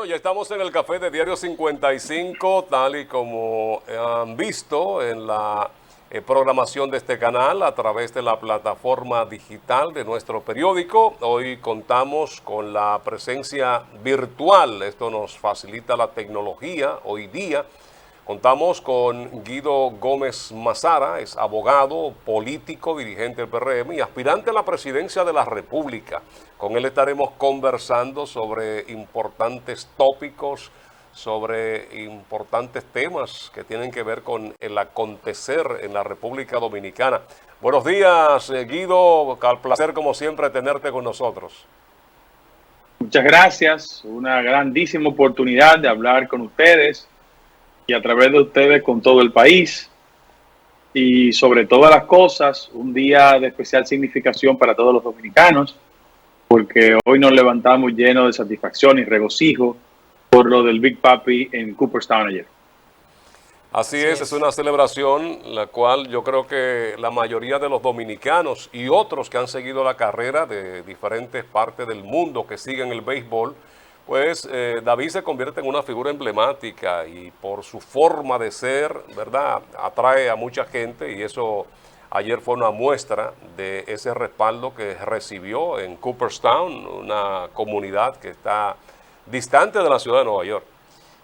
ya estamos en el café de Diario 55, tal y como han visto en la programación de este canal a través de la plataforma digital de nuestro periódico. Hoy contamos con la presencia virtual, esto nos facilita la tecnología hoy día. Contamos con Guido Gómez Mazara, es abogado, político, dirigente del PRM y aspirante a la presidencia de la República. Con él estaremos conversando sobre importantes tópicos, sobre importantes temas que tienen que ver con el acontecer en la República Dominicana. Buenos días, Guido, al placer como siempre tenerte con nosotros. Muchas gracias, una grandísima oportunidad de hablar con ustedes y a través de ustedes con todo el país. Y sobre todas las cosas, un día de especial significación para todos los dominicanos, porque hoy nos levantamos llenos de satisfacción y regocijo por lo del Big Papi en Cooperstown ayer. Así es una celebración la cual yo creo que la mayoría de los dominicanos y otros que han seguido la carrera de diferentes partes del mundo que siguen el béisbol, pues David se convierte en una figura emblemática y por su forma de ser, ¿verdad? Atrae a mucha gente y eso ayer fue una muestra de ese respaldo que recibió en Cooperstown, una comunidad que está distante de la ciudad de Nueva York.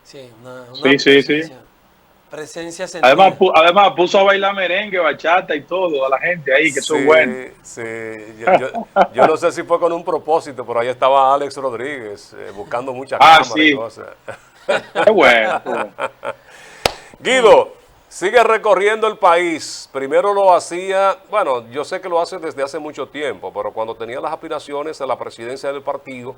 Sí, Sí. Presencia sentida. Además puso a bailar merengue, bachata y todo a la gente ahí, que son buenos. Sí, yo no sé si fue con un propósito, pero ahí estaba Alex Rodríguez buscando muchas cámaras y cosas. Qué bueno. Guido, sigue recorriendo el país. Primero lo hacía, bueno, yo sé que lo hace desde hace mucho tiempo, pero cuando tenía las aspiraciones a la presidencia del partido,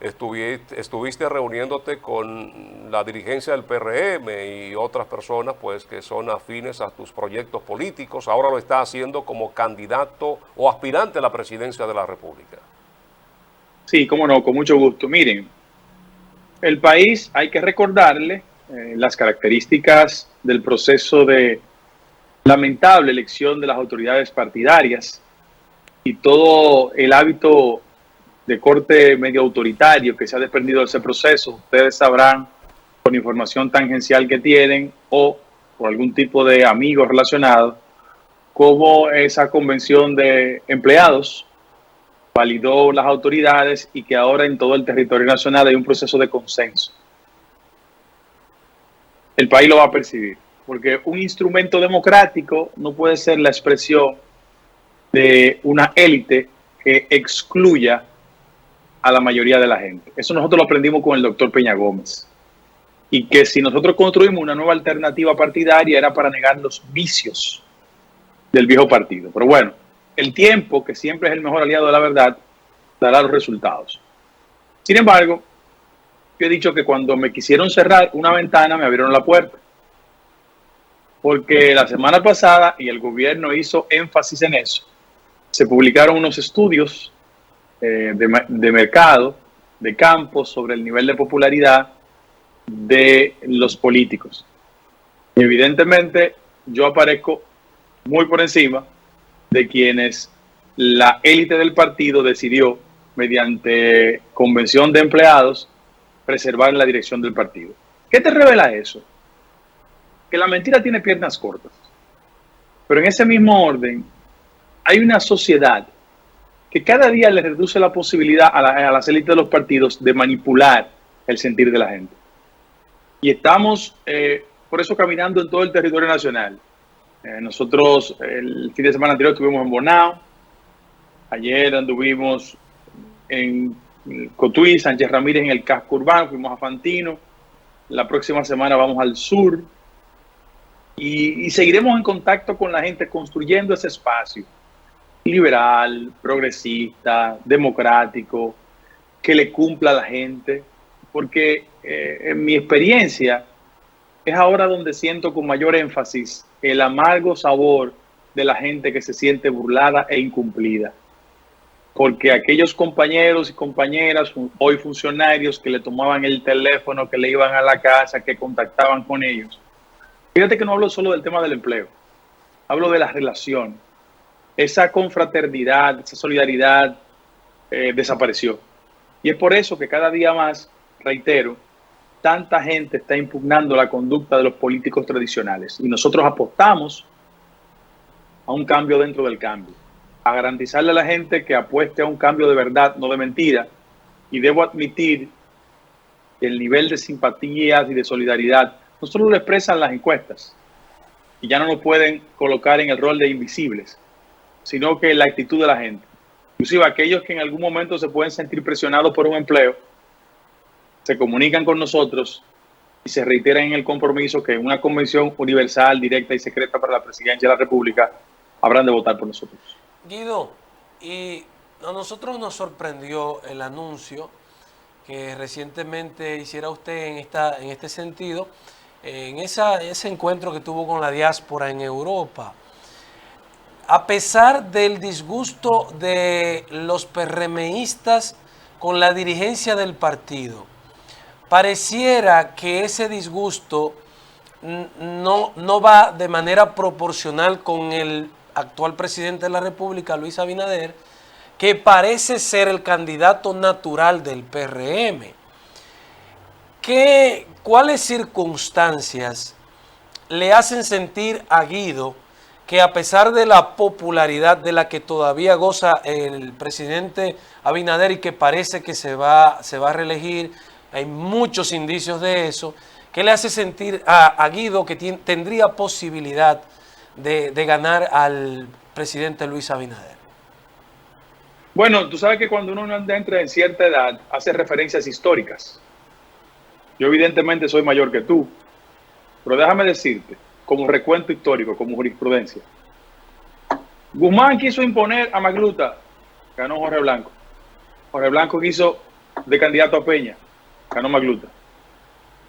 estuviste reuniéndote con la dirigencia del PRM y otras personas pues que son afines a tus proyectos políticos. Ahora lo está haciendo como candidato o aspirante a la presidencia de la República. Sí, cómo no, con mucho gusto. Miren, el país hay que recordarle las características del proceso de lamentable elección de las autoridades partidarias y todo el hábito de corte medio autoritario que se ha desprendido de ese proceso. Ustedes sabrán, con información tangencial que tienen o por algún tipo de amigos relacionados, cómo esa convención de empleados validó las autoridades y que ahora en todo el territorio nacional hay un proceso de consenso. El país lo va a percibir, porque un instrumento democrático no puede ser la expresión de una élite que excluya a la mayoría de la gente. Eso nosotros lo aprendimos con el doctor Peña Gómez. Y que si nosotros construimos una nueva alternativa partidaria era para negar los vicios del viejo partido. Pero bueno, el tiempo, que siempre es el mejor aliado de la verdad, dará los resultados. Sin embargo, yo he dicho que cuando me quisieron cerrar una ventana, me abrieron la puerta. Porque la semana pasada, y el gobierno hizo énfasis en eso, se publicaron unos estudios de mercado, de campo, sobre el nivel de popularidad de los políticos. Y evidentemente yo aparezco muy por encima de quienes la élite del partido decidió, mediante convención de empleados, preservar la dirección del partido. ¿Qué te revela eso? Que la mentira tiene piernas cortas. Pero en ese mismo orden, hay una sociedad que cada día le reduce la posibilidad a las élites de los partidos de manipular el sentir de la gente. Y estamos, por eso, caminando en todo el territorio nacional. Nosotros el fin de semana anterior estuvimos en Bonao, ayer anduvimos en Cotuí, Sánchez Ramírez en el casco urbano, fuimos a Fantino, la próxima semana vamos al sur y seguiremos en contacto con la gente construyendo ese espacio liberal, progresista, democrático, que le cumpla a la gente, porque en mi experiencia es ahora donde siento con mayor énfasis el amargo sabor de la gente que se siente burlada e incumplida, porque aquellos compañeros y compañeras, hoy funcionarios que le tomaban el teléfono, que le iban a la casa, que contactaban con ellos, fíjate que no hablo solo del tema del empleo, hablo de la relación. Esa confraternidad, esa solidaridad desapareció. Y es por eso que cada día más, reitero, tanta gente está impugnando la conducta de los políticos tradicionales. Y nosotros apostamos a un cambio dentro del cambio, a garantizarle a la gente que apueste a un cambio de verdad, no de mentira. Y debo admitir que el nivel de simpatía y de solidaridad no solo lo expresan las encuestas, y ya no nos pueden colocar en el rol de invisibles, sino que la actitud de la gente. Inclusive aquellos que en algún momento se pueden sentir presionados por un empleo, se comunican con nosotros y se reiteran en el compromiso que en una convención universal, directa y secreta para la presidencia de la República habrán de votar por nosotros. Guido, y a nosotros nos sorprendió el anuncio que recientemente hiciera usted en este sentido, en ese encuentro que tuvo con la diáspora en Europa. A pesar del disgusto de los PRMistas con la dirigencia del partido, pareciera que ese disgusto no va de manera proporcional con el actual presidente de la República, Luis Abinader, que parece ser el candidato natural del PRM. ¿Cuáles circunstancias le hacen sentir a Guido que, a pesar de la popularidad de la que todavía goza el presidente Abinader y que parece que se va a reelegir, hay muchos indicios de eso, qué le hace sentir a Guido que tendría posibilidad de ganar al presidente Luis Abinader? Bueno, tú sabes que cuando uno entra en cierta edad, hace referencias históricas. Yo evidentemente soy mayor que tú, pero déjame decirte, como recuento histórico, como jurisprudencia. Guzmán quiso imponer a Magluta, ganó Jorge Blanco. Jorge Blanco quiso de candidato a Peña, ganó Magluta.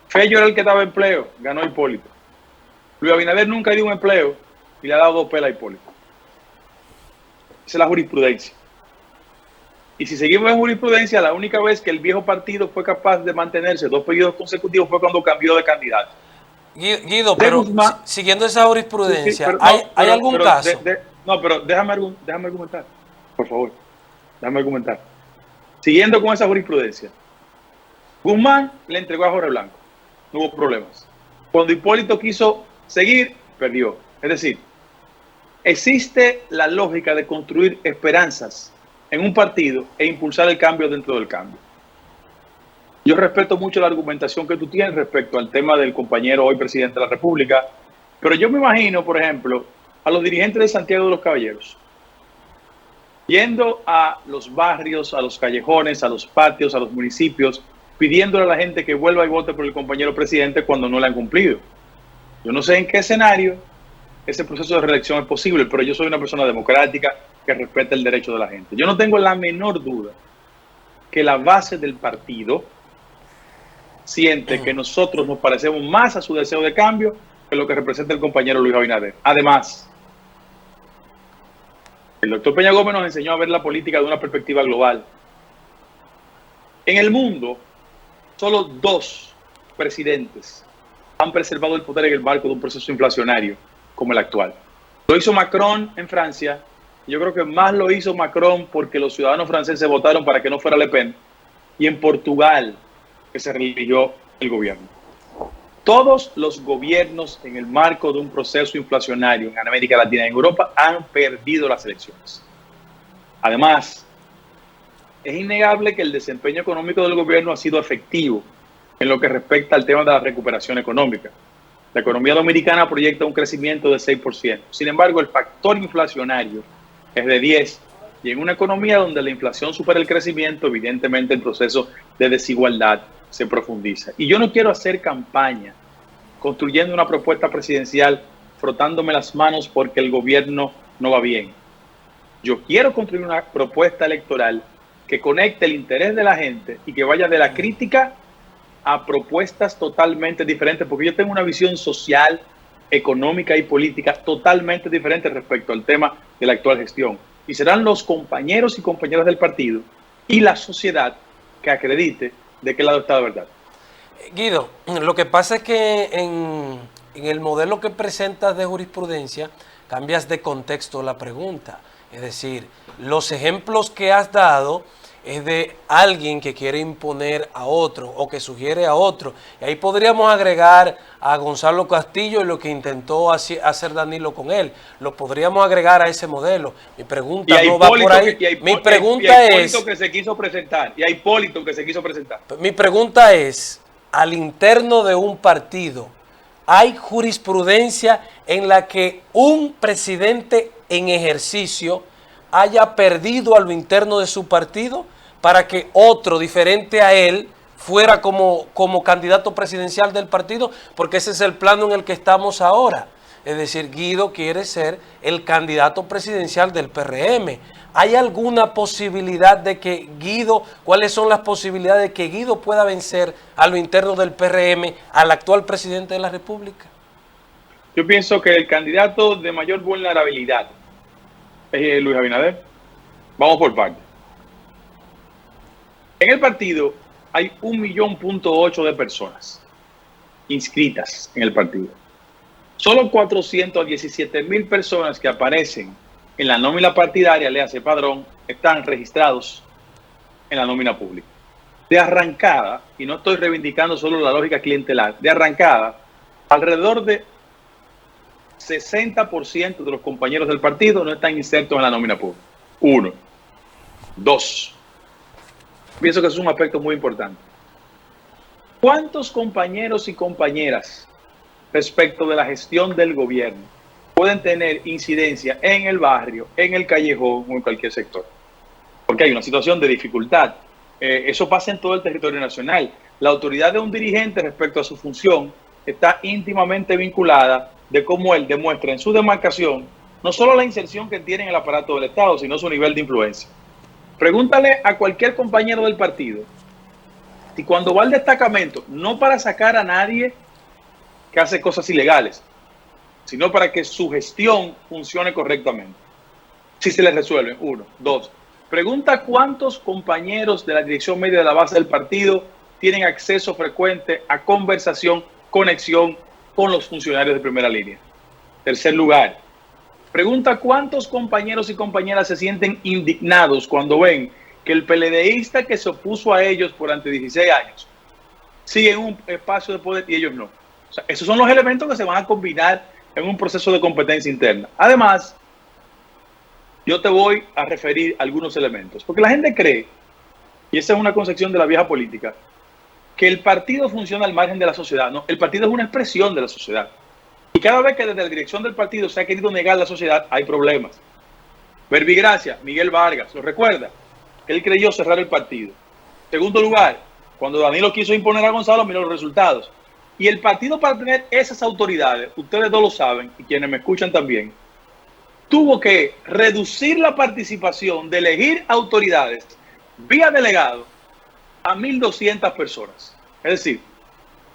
Fello era el que daba empleo, ganó Hipólito. Luis Abinader nunca dio un empleo y le ha dado 2 pelas a Hipólito. Esa es la jurisprudencia. Y si seguimos en jurisprudencia, la única vez que el viejo partido fue capaz de mantenerse 2 periodos consecutivos fue cuando cambió de candidato. Guido, pero siguiendo esa jurisprudencia, sí, ¿hay algún caso? Pero déjame argumentar, por favor. Déjame argumentar. Siguiendo con esa jurisprudencia, Guzmán le entregó a Jorge Blanco. No hubo problemas. Cuando Hipólito quiso seguir, perdió. Es decir, existe la lógica de construir esperanzas en un partido e impulsar el cambio dentro del cambio. Yo respeto mucho la argumentación que tú tienes respecto al tema del compañero hoy presidente de la República, pero yo me imagino, por ejemplo, a los dirigentes de Santiago de los Caballeros yendo a los barrios, a los callejones, a los patios, a los municipios, pidiéndole a la gente que vuelva y vote por el compañero presidente cuando no le han cumplido. Yo no sé en qué escenario ese proceso de reelección es posible, pero yo soy una persona democrática que respeta el derecho de la gente. Yo no tengo la menor duda que la base del partido siente que nosotros nos parecemos más a su deseo de cambio que lo que representa el compañero Luis Abinader. Además, el doctor Peña Gómez nos enseñó a ver la política de una perspectiva global. En el mundo, solo 2 presidentes han preservado el poder en el marco de un proceso inflacionario como el actual. Lo hizo Macron en Francia. Yo creo que más lo hizo Macron porque los ciudadanos franceses votaron para que no fuera Le Pen. Y en Portugal, que se reeligió el gobierno. Todos los gobiernos en el marco de un proceso inflacionario en América Latina y en Europa han perdido las elecciones. Además, es innegable que el desempeño económico del gobierno ha sido efectivo en lo que respecta al tema de la recuperación económica. La economía dominicana proyecta un crecimiento de 6%. Sin embargo, el factor inflacionario es de 10%. Y en una economía donde la inflación supera el crecimiento, evidentemente el proceso de desigualdad se profundiza. Y yo no quiero hacer campaña construyendo una propuesta presidencial frotándome las manos porque el gobierno no va bien. Yo quiero construir una propuesta electoral que conecte el interés de la gente y que vaya de la crítica a propuestas totalmente diferentes, porque yo tengo una visión social, económica y política totalmente diferente respecto al tema de la actual gestión. Y serán los compañeros y compañeras del partido y la sociedad que acredite de qué lado está la verdad. Guido, lo que pasa es que en el modelo que presentas de jurisprudencia cambias de contexto la pregunta. Es decir, los ejemplos que has dado es de alguien que quiere imponer a otro o que sugiere a otro. Y ahí podríamos agregar a Gonzalo Castillo y lo que intentó hacer Danilo con él. Lo podríamos agregar a ese modelo. Mi pregunta no va por ahí. Mi pregunta es... que se quiso presentar. Y a Hipólito que se quiso presentar. Mi pregunta es, al interno de un partido, ¿hay jurisprudencia en la que un presidente en ejercicio haya perdido a lo interno de su partido para que otro diferente a él fuera como candidato presidencial del partido? Porque ese es el plano en el que estamos ahora. Es decir, Guido quiere ser el candidato presidencial del PRM. ¿Hay alguna posibilidad de que Guido, cuáles son las posibilidades de que Guido pueda vencer a lo interno del PRM al actual presidente de la República? Yo pienso que el candidato de mayor vulnerabilidad es Luis Abinader. Vamos por partes. En el partido hay 1,8 millones de personas inscritas en el partido. Solo 417,000 personas que aparecen en la nómina partidaria, le hace padrón, están registrados en la nómina pública. De arrancada, y no estoy reivindicando solo la lógica clientelar, de arrancada, alrededor de 60% de los compañeros del partido no están insertos en la nómina pública. 1. 2. Pienso que eso es un aspecto muy importante. ¿Cuántos compañeros y compañeras respecto de la gestión del gobierno pueden tener incidencia en el barrio, en el callejón o en cualquier sector? Porque hay una situación de dificultad. Eso pasa en todo el territorio nacional. La autoridad de un dirigente respecto a su función está íntimamente vinculada de cómo él demuestra en su demarcación no solo la inserción que tiene en el aparato del Estado, sino su nivel de influencia. Pregúntale a cualquier compañero del partido si cuando va al destacamento, no para sacar a nadie que hace cosas ilegales, sino para que su gestión funcione correctamente, si se les resuelve. 1. 2. Pregunta cuántos compañeros de la dirección media de la base del partido tienen acceso frecuente a conversación, conexión con los funcionarios de primera línea. 3. lugar, pregunta cuántos compañeros y compañeras se sienten indignados cuando ven que el PLDista que se opuso a ellos durante 16 años sigue en un espacio de poder y ellos no. O sea, esos son los elementos que se van a combinar en un proceso de competencia interna. Además, yo te voy a referir algunos elementos, porque la gente cree, y esa es una concepción de la vieja política, que el partido funciona al margen de la sociedad. No, el partido es una expresión de la sociedad. Y cada vez que desde la dirección del partido se ha querido negar la sociedad, hay problemas. Verbigracia, Miguel Vargas, ¿lo recuerda? Él creyó cerrar el partido. Segundo lugar, cuando Danilo quiso imponer a Gonzalo, miró los resultados. Y el partido, para tener esas autoridades, ustedes no lo saben, y quienes me escuchan también, tuvo que reducir la participación de elegir autoridades vía delegado a 1,200 personas. Es decir,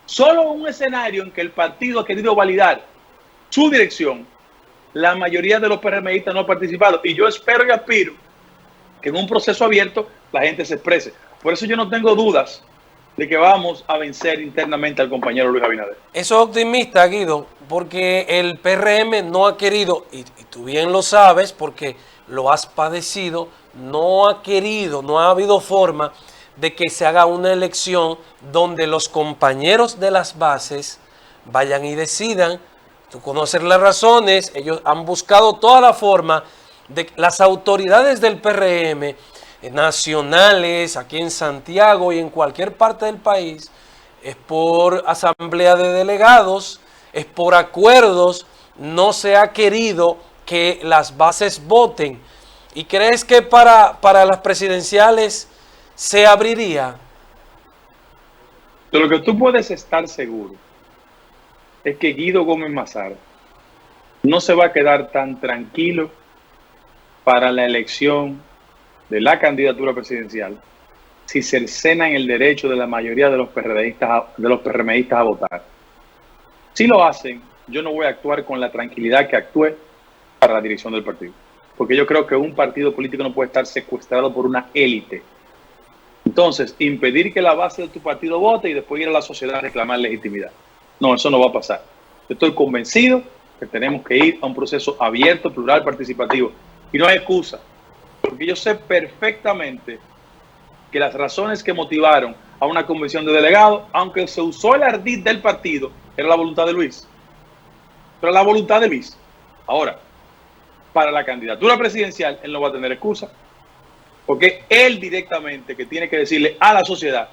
solo un escenario en que el partido ha querido validar su dirección, la mayoría de los PRMistas no han participado. Y yo espero y aspiro que en un proceso abierto la gente se exprese. Por eso yo no tengo dudas de que vamos a vencer internamente al compañero Luis Abinader. Eso es optimista, Guido, porque el PRM no ha querido, y tú bien lo sabes porque lo has padecido, no ha querido, no ha habido forma de que se haga una elección donde los compañeros de las bases vayan y decidan. Tú conoces las razones, ellos han buscado toda la forma de las autoridades del PRM nacionales, aquí en Santiago y en cualquier parte del país, es por asamblea de delegados, es por acuerdos, no se ha querido que las bases voten. ¿Y crees que para las presidenciales se abriría? De lo que tú puedes estar seguro es que Guido Gómez Mazara no se va a quedar tan tranquilo para la elección de la candidatura presidencial si cercenan el derecho de la mayoría de los PRMistas a votar. Si lo hacen, yo no voy a actuar con la tranquilidad que actué para la dirección del partido, porque yo creo que un partido político no puede estar secuestrado por una élite. Entonces, impedir que la base de tu partido vote y después ir a la sociedad a reclamar legitimidad. No, eso no va a pasar. Yo estoy convencido que tenemos que ir a un proceso abierto, plural, participativo. Y no hay excusa, porque yo sé perfectamente que las razones que motivaron a una convención de delegados, aunque se usó el ardid del partido, era la voluntad de Luis. Pero la voluntad de Luis. Ahora, para la candidatura presidencial, él no va a tener excusa. Porque él directamente que tiene que decirle a la sociedad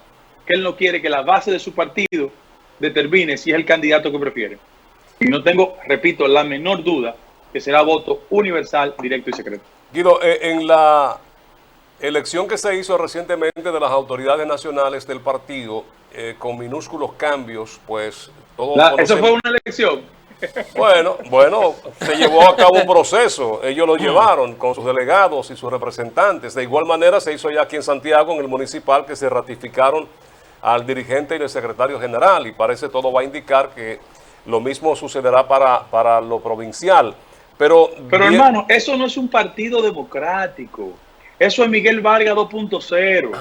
que él no quiere que la base de su partido determine si es el candidato que prefiere. Y no tengo, repito, la menor duda que será voto universal, directo y secreto. Guido, en la elección que se hizo recientemente de las autoridades nacionales del partido, con minúsculos cambios, pues todos ¿Eso fue una elección? Bueno, se llevó a cabo un proceso, ellos lo llevaron con sus delegados y sus representantes. De igual manera se hizo ya aquí en Santiago, en el municipal, que se ratificaron al dirigente y el secretario general, y parece todo va a indicar que lo mismo sucederá para lo provincial. Pero hermano, eso no es un partido democrático, eso es Miguel Vargas 2.0.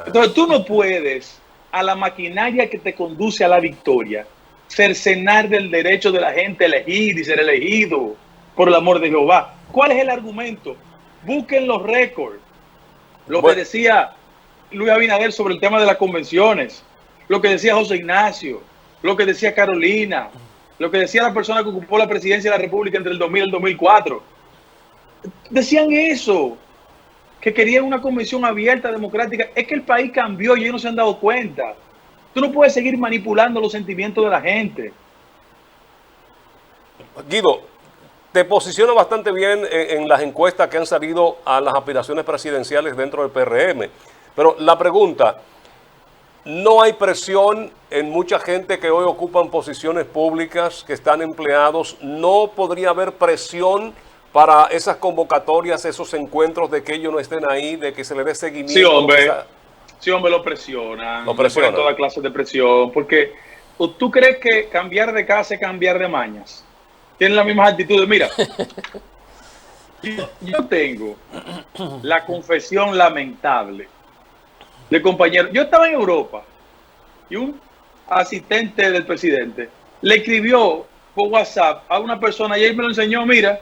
Entonces tú no puedes a la maquinaria que te conduce a la victoria cercenar del derecho de la gente a elegir y ser elegido, por el amor de Jehová. ¿Cuál es el argumento? Busquen los récords. Lo que decía Luis Abinader sobre el tema de las convenciones, lo que decía José Ignacio, lo que decía Carolina, lo que decía la persona que ocupó la presidencia de la República entre el 2000 y el 2004. Decían eso, que querían una convención abierta, democrática. Es que el país cambió y ellos no se han dado cuenta. Tú no puedes seguir manipulando los sentimientos de la gente. Guido, te posiciona bastante bien en las encuestas que han salido a las aspiraciones presidenciales dentro del PRM. Pero la pregunta, ¿no hay presión en mucha gente que hoy ocupan posiciones públicas, que están empleados? ¿No podría haber presión para esas convocatorias, esos encuentros, de que ellos no estén ahí, de que se le dé seguimiento? Sí, hombre. Sí, hombre, lo presionan. Lo presionan. Le ponen toda clase de presión. Porque tú crees que cambiar de casa es cambiar de mañas. Tienen las mismas actitudes. Mira, yo tengo la confesión lamentable de compañeros. Yo estaba en Europa y un asistente del presidente le escribió por WhatsApp a una persona y él me lo enseñó. Mira,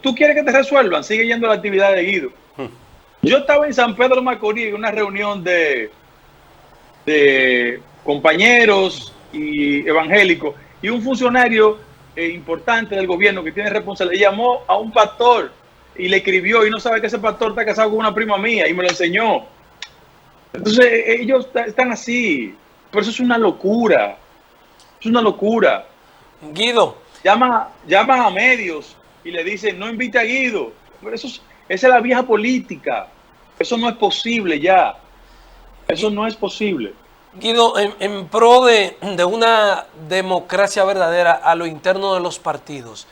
tú quieres que te resuelvan, sigue yendo a la actividad de Guido. Yo estaba en San Pedro de Macorís en una reunión de compañeros y evangélicos, y un funcionario importante del gobierno que tiene responsabilidad llamó a un pastor y le escribió, y no sabe que ese pastor está casado con una prima mía, y me lo enseñó. Entonces ellos están así, pero eso es una locura. Es una locura. Guido. Llaman a medios y le dicen, no invite a Guido. Pero esa es la vieja política. Eso no es posible ya. Eso no es posible. Guido, en pro de una democracia verdadera a lo interno de los partidos,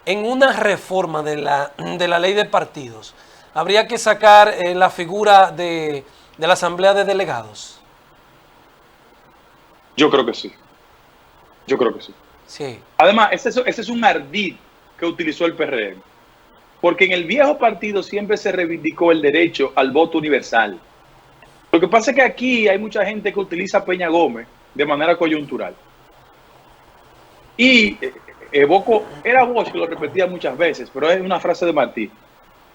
en una reforma de la ley de partidos, ¿habría que sacar la figura de la asamblea de delegados? Yo creo que sí. Yo creo que sí. Sí. Además, ese es un ardid que utilizó el PRM. Porque en el viejo partido siempre se reivindicó el derecho al voto universal. Lo que pasa es que aquí hay mucha gente que utiliza a Peña Gómez de manera coyuntural. Y evoco, era Bosch que lo repetía muchas veces, pero es una frase de Martí,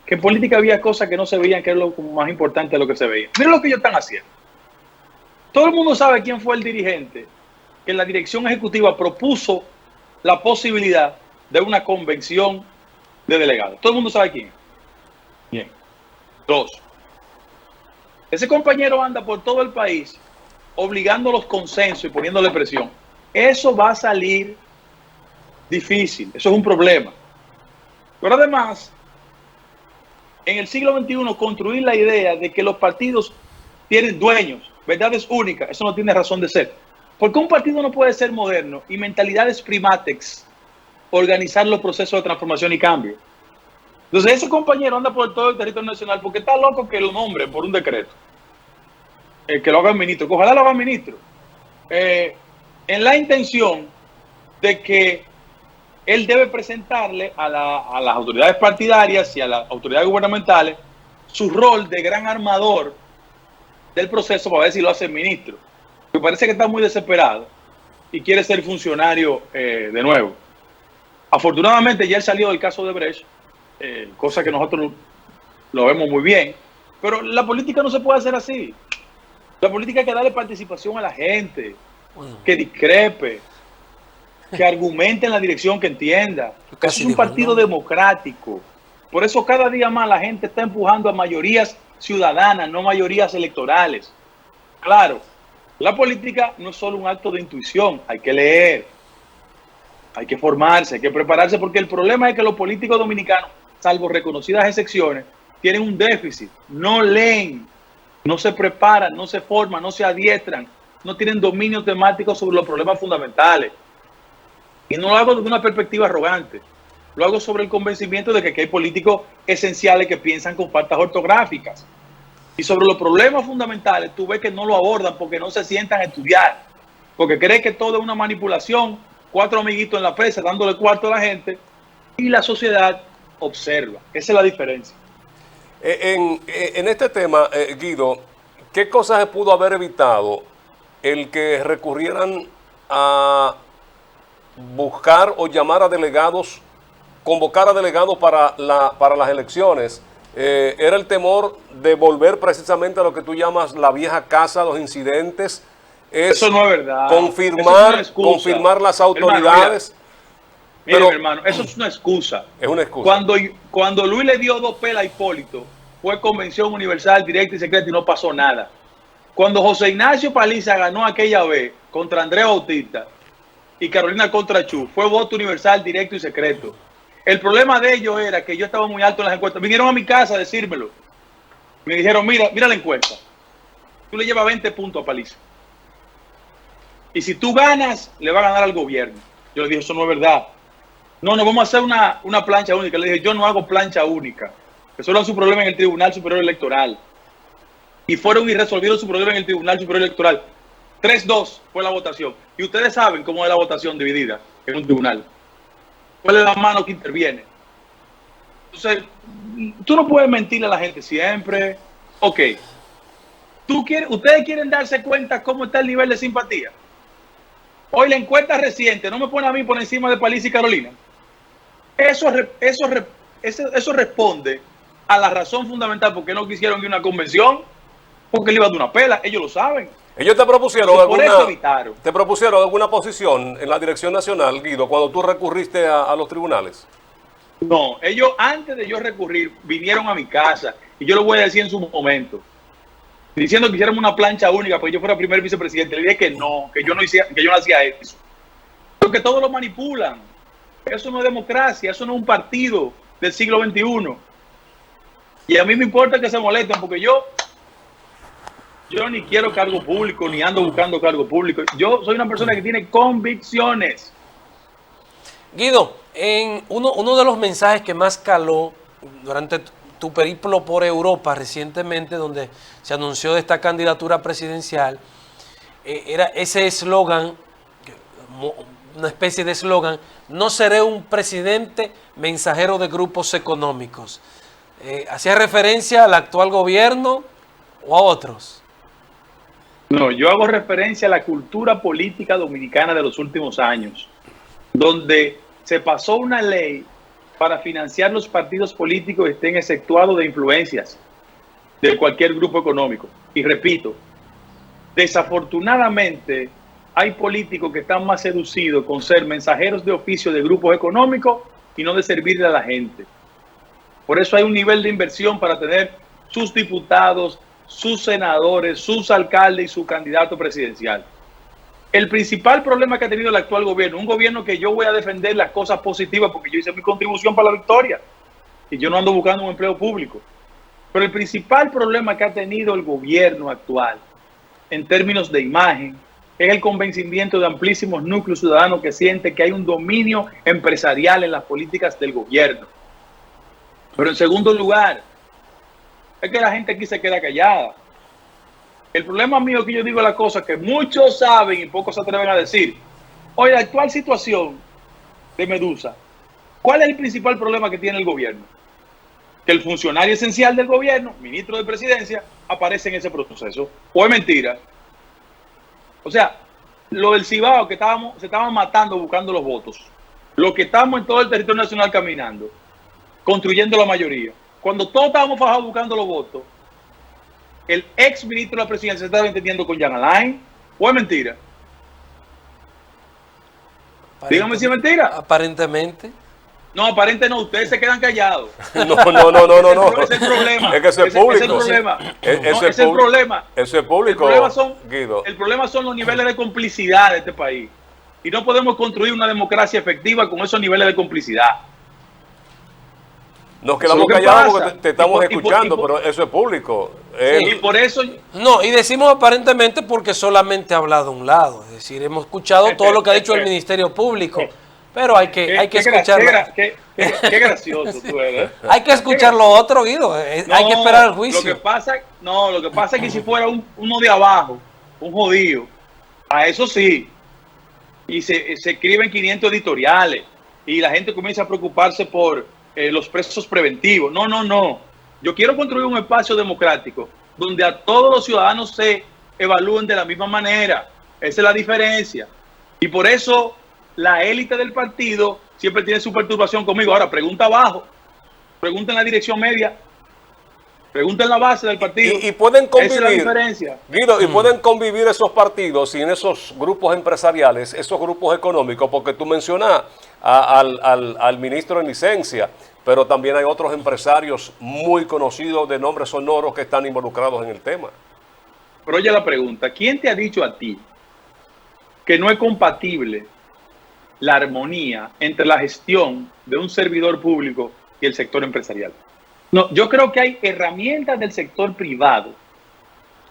que en política había cosas que no se veían, que es lo más importante de lo que se veía. Miren lo que ellos están haciendo. Todo el mundo sabe quién fue el dirigente que en la dirección ejecutiva propuso la posibilidad de una convención de delegados. Todo el mundo sabe quién. Bien. 2. Ese compañero anda por todo el país obligando los consensos y poniéndole presión. Eso va a salir difícil. Eso es un problema. Pero además, en el siglo XXI, construir la idea de que los partidos tienen dueños, verdades únicas, eso no tiene razón de ser. Porque un partido no puede ser moderno y mentalidades primatex organizar los procesos de transformación y cambio. Entonces ese compañero anda por todo el territorio nacional porque está loco que lo nombre por un decreto. Que lo haga ministro, que ojalá lo haga ministro. En la intención de que él debe presentarle a las autoridades partidarias y a las autoridades gubernamentales su rol de gran armador del proceso para ver si lo hace el ministro. Me parece que está muy desesperado y quiere ser funcionario de nuevo. Afortunadamente ya él salió del caso de Brecht, cosa que nosotros lo vemos muy bien, Pero la política no se puede hacer así. La política hay que darle participación a la gente, que discrepe, que argumente en la dirección que entienda. Eso es un partido democrático. Por eso cada día más la gente está empujando a mayorías ciudadanas, no mayorías electorales. Claro, la política no es solo un acto de intuición, hay que leer, hay que formarse, hay que prepararse, porque el problema es que los políticos dominicanos, salvo reconocidas excepciones, tienen un déficit, no leen, no se preparan, no se forman, no se adiestran, no tienen dominio temático sobre los problemas fundamentales. Y no lo hago desde una perspectiva arrogante, lo hago sobre el convencimiento de que aquí hay políticos esenciales que piensan con faltas ortográficas. Y sobre los problemas fundamentales, tú ves que no lo abordan porque no se sientan a estudiar, porque creen que todo es una manipulación, 4 amiguitos en la presa dándole cuarto a la gente, y la sociedad observa. Esa es la diferencia. En este tema, Guido, ¿qué cosas se pudo haber evitado el que recurrieran a buscar o llamar a delegados, convocar a delegados para las elecciones? Era el temor de volver precisamente a lo que tú llamas la vieja casa, los incidentes. Eso no es verdad. Confirmar las autoridades. Mira, mi hermano, eso es una excusa. Es una excusa. Cuando Luis le dio 2 pelas a Hipólito, fue convención universal, directa y secreta y no pasó nada. Cuando José Ignacio Paliza ganó aquella vez contra Andrea Bautista y Carolina contra Chu, fue voto universal, directo y secreto. El problema de ellos era que yo estaba muy alto en las encuestas. Vinieron a mi casa a decírmelo. Me dijeron, mira la encuesta. Tú le llevas 20 puntos a Paliza. Y si tú ganas, le va a ganar al gobierno. Yo le dije, eso no es verdad. No, vamos a hacer una plancha única. Le dije, yo no hago plancha única. Resuelvan su problema en el Tribunal Superior Electoral. Y fueron y resolvieron su problema en el Tribunal Superior Electoral. 3-2 fue la votación. Y ustedes saben cómo es la votación dividida en un tribunal. ¿Cuál es la mano que interviene? Entonces, tú no puedes mentirle a la gente siempre. Ok. ¿Ustedes quieren darse cuenta cómo está el nivel de simpatía? Hoy la encuesta reciente no me pone a mí por encima de Paliza y Carolina. Eso responde a la razón fundamental por qué no quisieron ir a una convención, porque le iba a dar una pela, ellos lo saben. Ellos te propusieron te propusieron alguna posición en la dirección nacional, Guido, cuando tú recurriste a los tribunales. No, ellos antes de yo recurrir vinieron a mi casa y yo lo voy a decir en su momento, diciendo que hiciéramos una plancha única porque yo fuera primer vicepresidente. Le dije que no hacía eso, porque todos lo manipulan. Eso no es democracia, eso no es un partido del siglo XXI. Y a mí me importa que se molesten porque yo ni quiero cargo público, ni ando buscando cargo público. Yo soy una persona que tiene convicciones. Guido, en uno de los mensajes que más caló durante tu periplo por Europa recientemente, donde se anunció de esta candidatura presidencial, era ese eslogan, una especie de eslogan: no seré un presidente mensajero de grupos económicos. ¿Hacía referencia al actual gobierno o a otros? No, yo hago referencia a la cultura política dominicana de los últimos años, donde se pasó una ley para financiar los partidos políticos que estén exceptuados de influencias de cualquier grupo económico. Y repito, desafortunadamente hay políticos que están más seducidos con ser mensajeros de oficio de grupos económicos y no de servirle a la gente. Por eso hay un nivel de inversión para tener sus diputados, sus senadores, sus alcaldes y su candidato presidencial. El principal problema que ha tenido el actual gobierno, un gobierno que yo voy a defender las cosas positivas porque yo hice mi contribución para la victoria y yo no ando buscando un empleo público, pero el principal problema que ha tenido el gobierno actual en términos de imagen es el convencimiento de amplísimos núcleos ciudadanos que sienten que hay un dominio empresarial en las políticas del gobierno. Pero en segundo lugar, es que la gente aquí se queda callada. El problema mío es que yo digo las cosas que muchos saben y pocos se atreven a decir. Hoy, la actual situación de Medusa, ¿cuál es el principal problema que tiene el gobierno? Que el funcionario esencial del gobierno, ministro de Presidencia, aparece en ese proceso. ¿O es mentira? O sea, lo del Cibao, que se estaban matando buscando los votos. Lo que estamos en todo el territorio nacional caminando, construyendo la mayoría. Cuando todos estábamos fajados buscando los votos, el ex ministro de la presidencia se estaba entendiendo con Jean Alain, ¿o es mentira? Dígame si es mentira. Aparentemente. No, aparente no, ustedes se quedan callados. No. Ese es el problema. Es que eso es público. Ese es el problema. Eso es el problema. Eso es público, Guido. El problema son los niveles de complicidad de este país. Y no podemos construir una democracia efectiva con esos niveles de complicidad. Nos quedamos callados porque te estamos escuchando, pero eso es público. Sí, y por eso... No, y decimos aparentemente porque solamente ha hablado un lado. Es decir, hemos escuchado todo lo que ha dicho el Ministerio Público. Pero hay que escucharlo. Qué gracioso tú eres. Hay que escuchar lo otro, Guido. Hay que esperar el juicio. Lo que pasa es que si fuera uno de abajo, un jodido, a eso sí, y se escriben 500 editoriales, y la gente comienza a preocuparse por los presos preventivos. No. Yo quiero construir un espacio democrático donde a todos los ciudadanos se evalúen de la misma manera. Esa es la diferencia. Y por eso la élite del partido siempre tiene su perturbación conmigo. Ahora, pregunta abajo, pregunta en la dirección media, pregunta en la base del partido. Y pueden convivir, esa es la diferencia. Guido, y pueden convivir esos partidos y en esos grupos empresariales, esos grupos económicos, porque tú mencionas al ministro en licencia, pero también hay otros empresarios muy conocidos de nombres sonoros que están involucrados en el tema. Pero oye la pregunta, ¿quién te ha dicho a ti que no es compatible la armonía entre la gestión de un servidor público y el sector empresarial? No, yo creo que hay herramientas del sector privado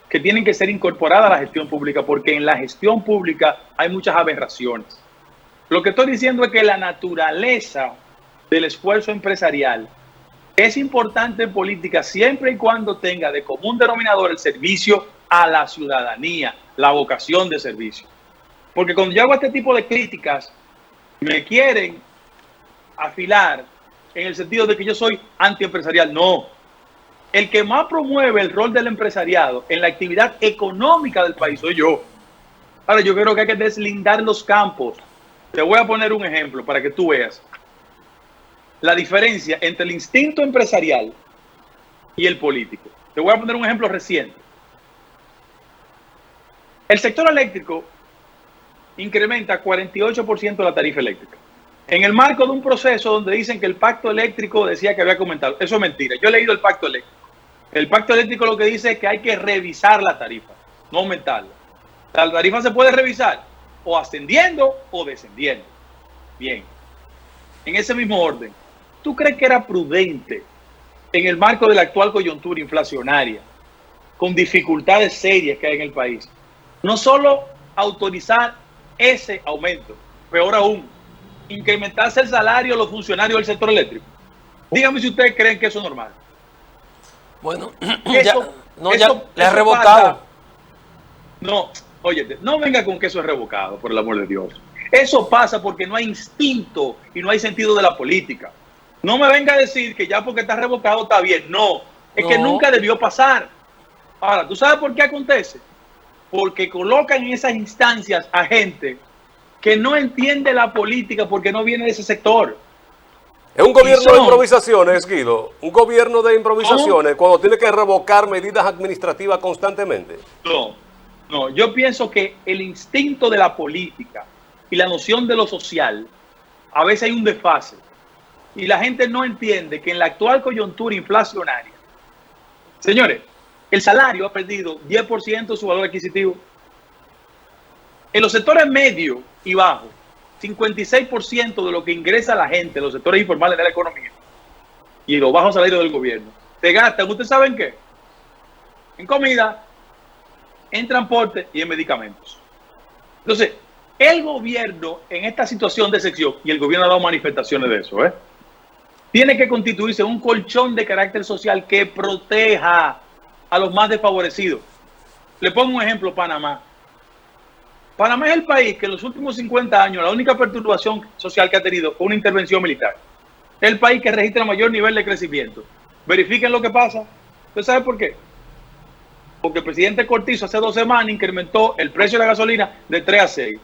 que tienen que ser incorporadas a la gestión pública, porque en la gestión pública hay muchas aberraciones. Lo que estoy diciendo es que la naturaleza del esfuerzo empresarial es importante en política siempre y cuando tenga de común denominador el servicio a la ciudadanía, la vocación de servicio. Porque cuando yo hago este tipo de críticas, me quieren afilar en el sentido de que yo soy antiempresarial. No. El que más promueve el rol del empresariado en la actividad económica del país soy yo. Ahora, yo creo que hay que deslindar los campos. Te voy a poner un ejemplo para que tú veas la diferencia entre el instinto empresarial y el político. Te voy a poner un ejemplo reciente. El sector eléctrico incrementa 48% la tarifa eléctrica. En el marco de un proceso donde dicen que el pacto eléctrico decía que había comentado. Eso es mentira. Yo he leído el pacto eléctrico. El pacto eléctrico lo que dice es que hay que revisar la tarifa, no aumentarla. La tarifa se puede revisar o ascendiendo o descendiendo. Bien. En ese mismo orden, ¿tú crees que era prudente en el marco de la actual coyuntura inflacionaria, con dificultades serias que hay en el país, no solo autorizar ese aumento, peor aún, incrementarse el salario de los funcionarios del sector eléctrico? Dígame si ustedes creen que eso es normal. Bueno, Eso ya le ha revocado. Pasa. No, óyete, no venga con que eso es revocado, por el amor de Dios. Eso pasa porque no hay instinto y no hay sentido de la política. No me venga a decir que ya porque está revocado está bien. No, es que nunca debió pasar. Ahora, ¿tú sabes por qué acontece? Porque colocan en esas instancias a gente que no entiende la política porque no viene de ese sector. Es un gobierno de improvisaciones, Guido. Un gobierno de improvisaciones cuando tiene que revocar medidas administrativas constantemente. No, yo pienso que el instinto de la política y la noción de lo social, a veces hay un desfase. Y la gente no entiende que en la actual coyuntura inflacionaria, señores, el salario ha perdido 10% de su valor adquisitivo. En los sectores medios y bajos, 56% de lo que ingresa la gente en los sectores informales de la economía y los bajos salarios del gobierno se gastan, ¿ustedes saben qué? En comida, en transporte y en medicamentos. Entonces, el gobierno en esta situación de excepción, y el gobierno ha dado manifestaciones de eso, tiene que constituirse un colchón de carácter social que proteja a los más desfavorecidos. Le pongo un ejemplo, Panamá. Panamá es el país que en los últimos 50 años la única perturbación social que ha tenido fue una intervención militar. Es el país que registra el mayor nivel de crecimiento. Verifiquen lo que pasa. ¿Usted sabe por qué? Porque el presidente Cortizo hace 2 semanas incrementó el precio de la gasolina de 3 a 6.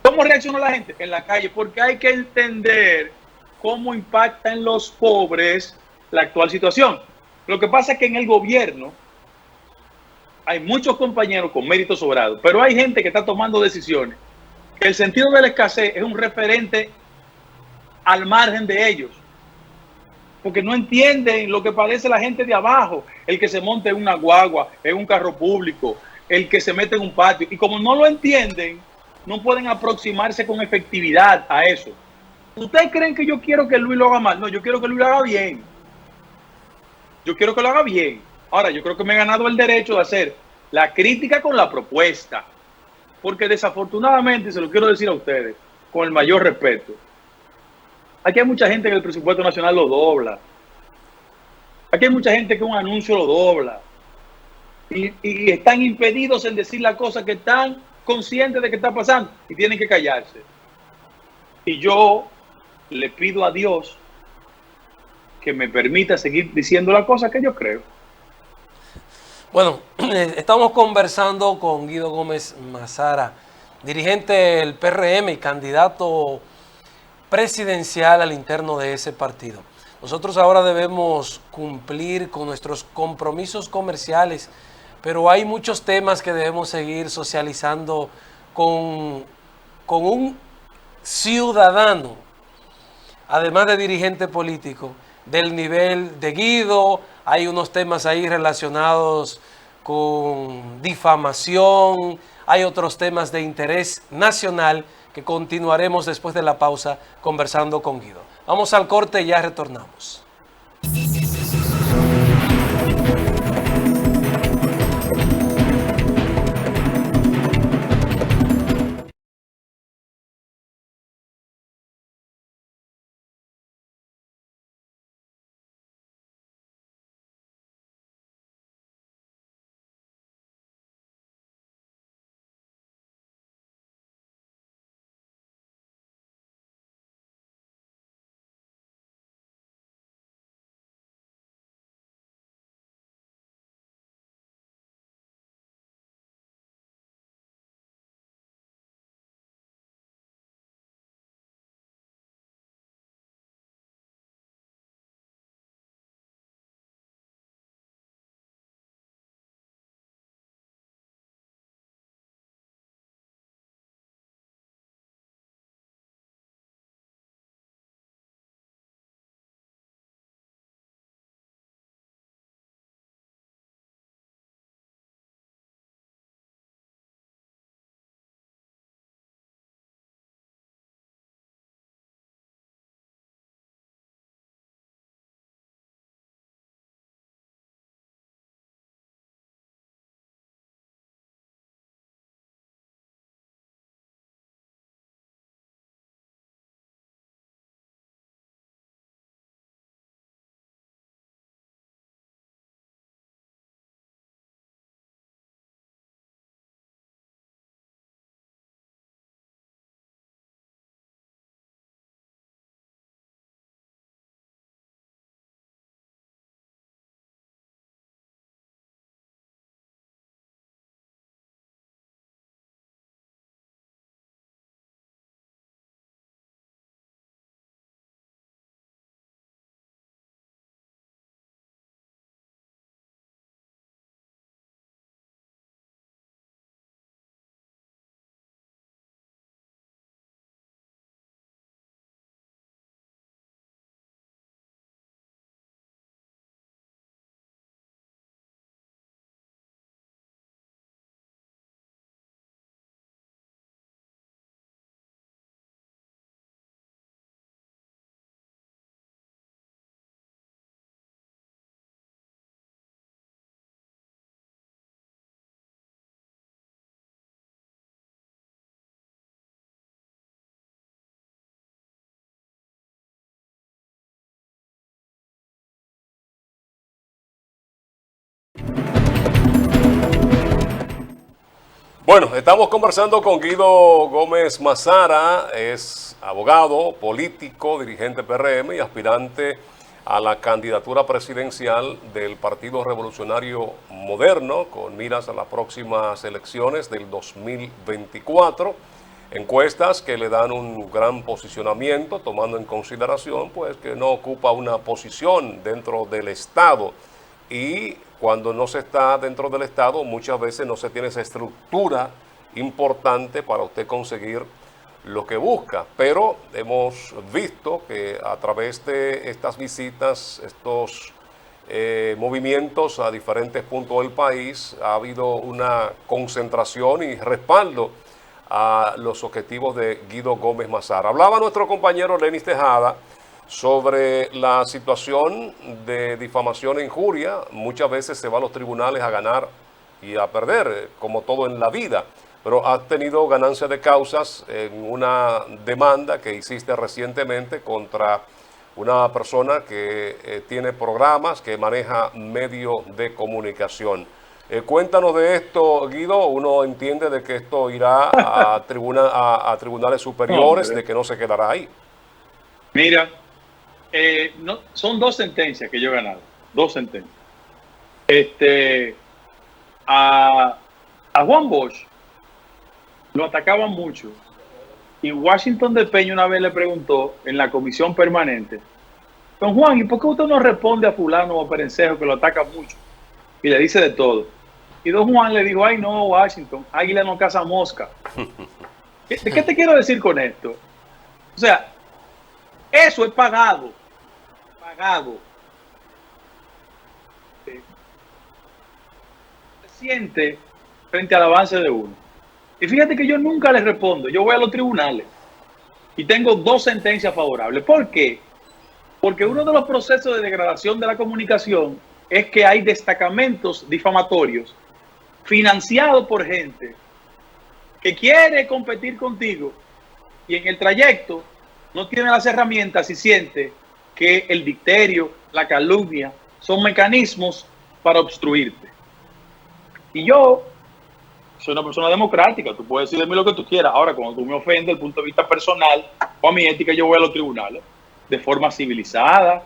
¿Cómo reaccionó la gente? En la calle. Porque hay que entender cómo impacta en los pobres la actual situación. Lo que pasa es que en el gobierno hay muchos compañeros con mérito sobrado, pero hay gente que está tomando decisiones que el sentido de la escasez es un referente al margen de ellos, porque no entienden lo que padece la gente de abajo, el que se monte en una guagua, en un carro público, el que se mete en un patio, y como no lo entienden, no pueden aproximarse con efectividad a eso. ¿Ustedes creen que yo quiero que Luis lo haga mal? No, yo quiero que Luis lo haga bien. Yo quiero que lo haga bien. Ahora, yo creo que me he ganado el derecho de hacer la crítica con la propuesta, porque desafortunadamente, se lo quiero decir a ustedes, con el mayor respeto, aquí hay mucha gente que el presupuesto nacional lo dobla. Aquí hay mucha gente que un anuncio lo dobla. Y están impedidos en decir la cosa que están conscientes de que está pasando y tienen que callarse. Y yo le pido a Dios que me permita seguir diciendo la cosa que yo creo. Bueno, estamos conversando con Guido Gómez Mazara, dirigente del PRM y candidato presidencial al interno de ese partido. Nosotros ahora debemos cumplir con nuestros compromisos comerciales, pero hay muchos temas que debemos seguir socializando con un ciudadano, además de dirigente político, del nivel de Guido. Hay unos temas ahí relacionados con difamación, hay otros temas de interés nacional que continuaremos después de la pausa conversando con Guido. Vamos al corte y ya retornamos. Bueno, estamos conversando con Guido Gómez Mazara, es abogado, político, dirigente PRM y aspirante a la candidatura presidencial del Partido Revolucionario Moderno, con miras a las próximas elecciones del 2024. Encuestas que le dan un gran posicionamiento, tomando en consideración pues que no ocupa una posición dentro del Estado y cuando no se está dentro del Estado, muchas veces no se tiene esa estructura importante para usted conseguir lo que busca. Pero hemos visto que a través de estas visitas, estos movimientos a diferentes puntos del país, ha habido una concentración y respaldo a los objetivos de Guido Gómez Mazara. Hablaba nuestro compañero Lenis Tejada sobre la situación de difamación e injuria. Muchas veces se va a los tribunales a ganar y a perder, como todo en la vida, pero has tenido ganancia de causas en una demanda que hiciste recientemente contra una persona que tiene programas, que maneja medios de comunicación. Cuéntanos de esto, Guido. Uno entiende de que esto irá a tribunales superiores, de que no se quedará ahí. Mira, no, son 2 sentencias que yo he ganado. 2 sentencias. A Juan Bosch lo atacaban mucho. Y Washington de Peña una vez le preguntó en la comisión permanente: don Juan, ¿y por qué usted no responde a fulano o a Perencejo que lo ataca mucho? Y le dice de todo. Y don Juan le dijo: ay no, Washington, águila no caza mosca. ¿De qué te quiero decir con esto? O sea, eso es pagado. Pagado. Se siente frente al avance de uno. Y fíjate que yo nunca les respondo. Yo voy a los tribunales y tengo 2 sentencias favorables. ¿Por qué? Porque uno de los procesos de degradación de la comunicación es que hay destacamentos difamatorios financiados por gente que quiere competir contigo y en el trayecto no tiene las herramientas y siente que el dicterio, la calumnia, son mecanismos para obstruirte. Y yo soy una persona democrática, tú puedes decir de mí lo que tú quieras. Ahora, cuando tú me ofendes desde el punto de vista personal o a mi ética, yo voy a los tribunales de forma civilizada,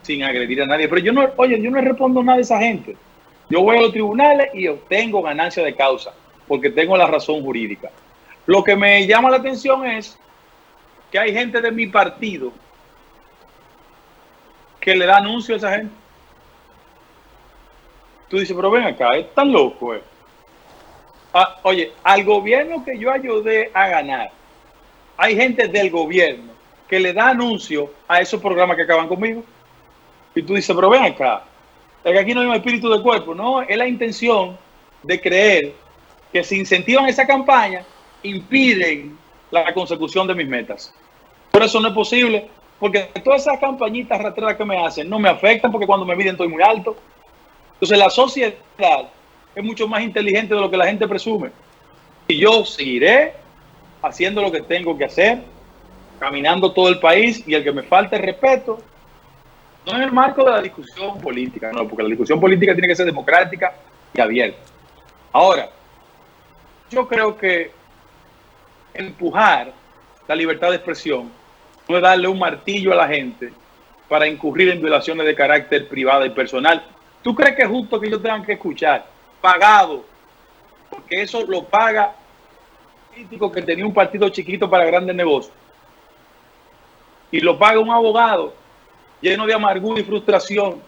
sin agredir a nadie. Pero yo no respondo nada de esa gente. Yo voy a los tribunales y obtengo ganancia de causa, porque tengo la razón jurídica. Lo que me llama la atención es que hay gente de mi partido que le da anuncio a esa gente. Tú dices, pero ven acá, es tan loco, oye, al gobierno que yo ayudé a ganar, hay gente del gobierno que le da anuncio a esos programas que acaban conmigo. Y tú dices, pero ven acá, es que aquí no hay un espíritu de cuerpo. No, es la intención de creer que si incentivan esa campaña, impiden la consecución de mis metas. Pero eso no es posible, porque todas esas campañitas rastreras que me hacen no me afectan, porque cuando me miden estoy muy alto. Entonces la sociedad es mucho más inteligente de lo que la gente presume. Y yo seguiré haciendo lo que tengo que hacer, caminando todo el país, y el que me falte respeto, no en el marco de la discusión política, no, porque la discusión política tiene que ser democrática y abierta. Ahora, yo creo que empujar la libertad de expresión no es darle un martillo a la gente para incurrir en violaciones de carácter privado y personal. ¿Tú crees que es justo que ellos tengan que escuchar pagado? Porque eso lo paga un político que tenía un partido chiquito para grandes negocios. Y lo paga un abogado lleno de amargura y frustración,